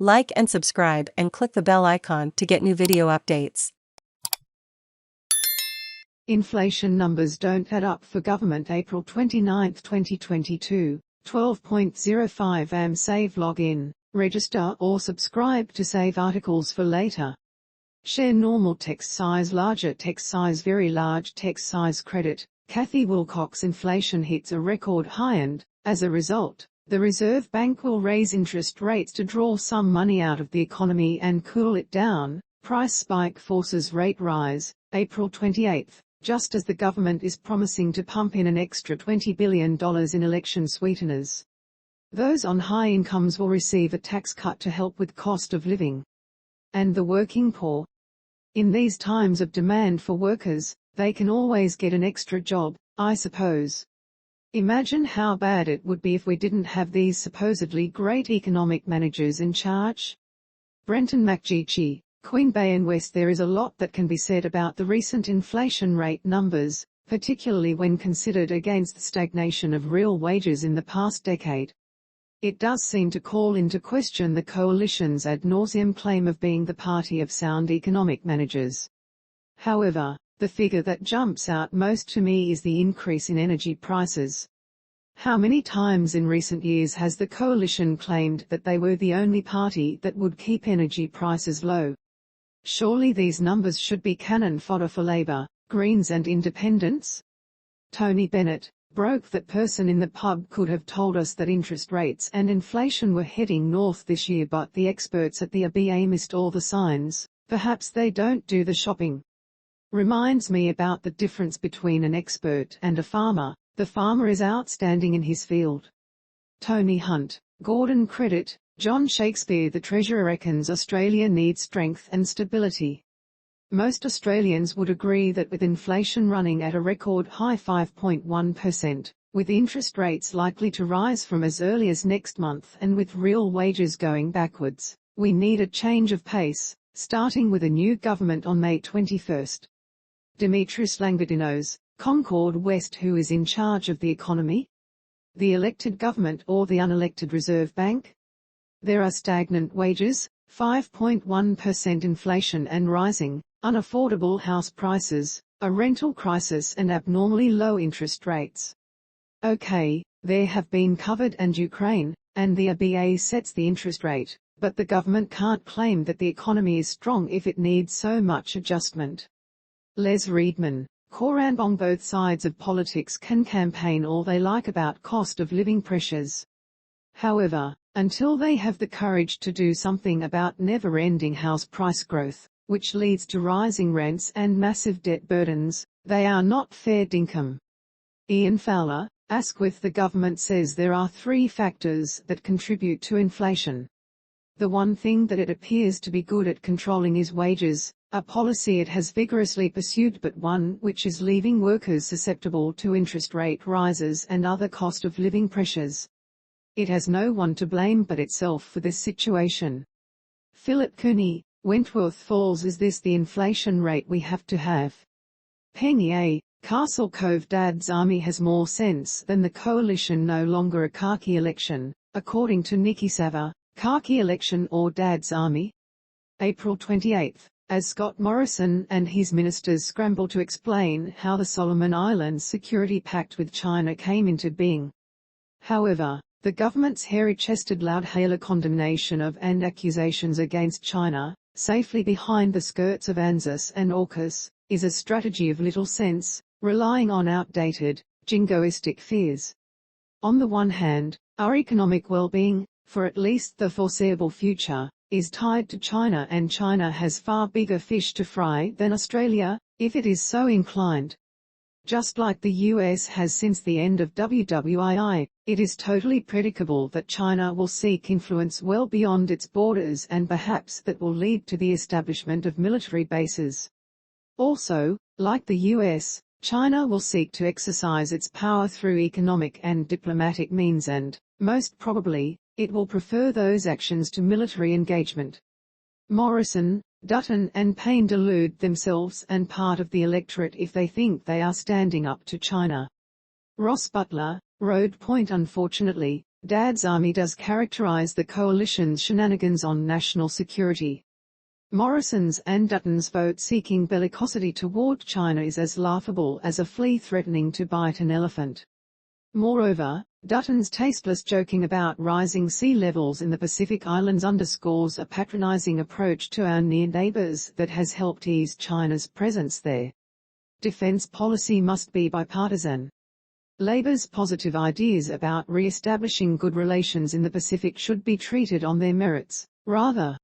Like and subscribe and click the bell icon to get new video updates. Inflation numbers don't add up for government. April 29, 2022, 12.05 am. Save login, register or subscribe to save articles for later. Share normal text size, larger text size, very large text size. Credit, Kathy Wilcox. Inflation hits a record high and, as a result, the Reserve Bank will raise interest rates to draw some money out of the economy and cool it down. Price spike forces rate rise. April 28, just as the government is promising to pump in an extra $20 billion in election sweeteners. Those on high incomes will receive a tax cut to help with cost of living. And the working poor? In these times of demand for workers, they can always get an extra job, I suppose. Imagine how bad it would be if we didn't have these supposedly great economic managers in charge. Brenton McGeechy, Queen Bay and West. There is a lot that can be said about the recent inflation rate numbers, particularly when considered against the stagnation of real wages in the past decade. It does seem to call into question the coalition's ad nauseum claim of being the party of sound economic managers. However, the figure that jumps out most to me is the increase in energy prices. How many times in recent years has the coalition claimed that they were the only party that would keep energy prices low? Surely these numbers should be cannon fodder for Labour, Greens and Independents? Tony Bennett, broke that person in the pub, could have told us that interest rates and inflation were heading north this year, but the experts at the ABA missed all the signs. Perhaps they don't do the shopping. Reminds me about the difference between an expert and a farmer. The farmer is outstanding in his field. Tony Hunt, Gordon Credit, John Shakespeare. The Treasurer reckons Australia needs strength and stability. Most Australians would agree that with inflation running at a record high 5.1%, with interest rates likely to rise from as early as next month and with real wages going backwards, we need a change of pace, starting with a new government on May 21. Dimitris Langadinos, Concord West. Who is in charge of the economy? The elected government or the unelected Reserve Bank? There are stagnant wages, 5.1% inflation and rising, unaffordable house prices, a rental crisis and abnormally low interest rates. Okay, there have been COVID and Ukraine, and the ABA sets the interest rate, but the government can't claim that the economy is strong if it needs so much adjustment. Les Reedman, Coranbong. Both sides of politics can campaign all they like about cost of living pressures. However, until they have the courage to do something about never-ending house price growth, which leads to rising rents and massive debt burdens, they are not fair dinkum. Ian Fowler, Asquith. The government says there are three factors that contribute to inflation. The one thing that it appears to be good at controlling is wages, a policy it has vigorously pursued, but one which is leaving workers susceptible to interest rate rises and other cost of living pressures. It has no one to blame but itself for this situation. Philip Cooney, Wentworth Falls. Is this the inflation rate we have to have? Penny A. Castle Cove. Dad's Army has more sense than the coalition. No longer a khaki election, according to Nikki Sava. Khaki election or Dad's Army? April 28, as Scott Morrison and his ministers scramble to explain how the Solomon Islands security pact with China came into being. However, the government's hairy-chested loudhailer condemnation of and accusations against China, safely behind the skirts of ANZUS and AUKUS, is a strategy of little sense, relying on outdated, jingoistic fears. On the one hand, our economic well-being, for at least the foreseeable future, is tied to China, and China has far bigger fish to fry than Australia, if it is so inclined. Just like the US has since the end of WWII, it is totally predictable that China will seek influence well beyond its borders, and perhaps that will lead to the establishment of military bases. Also, like the US, China will seek to exercise its power through economic and diplomatic means, and, most probably, it will prefer those actions to military engagement. Morrison, Dutton and Payne delude themselves and part of the electorate if they think they are standing up to China. Ross Butler, Road Point. Unfortunately, Dad's army does characterize the coalition's shenanigans on national security. Morrison's and Dutton's vote-seeking bellicosity toward China is as laughable as a flea threatening to bite an elephant. Moreover, Dutton's tasteless joking about rising sea levels in the Pacific Islands underscores a patronizing approach to our near neighbors that has helped ease China's presence there. Defense policy must be bipartisan. Labor's positive ideas about re-establishing good relations in the Pacific should be treated on their merits, rather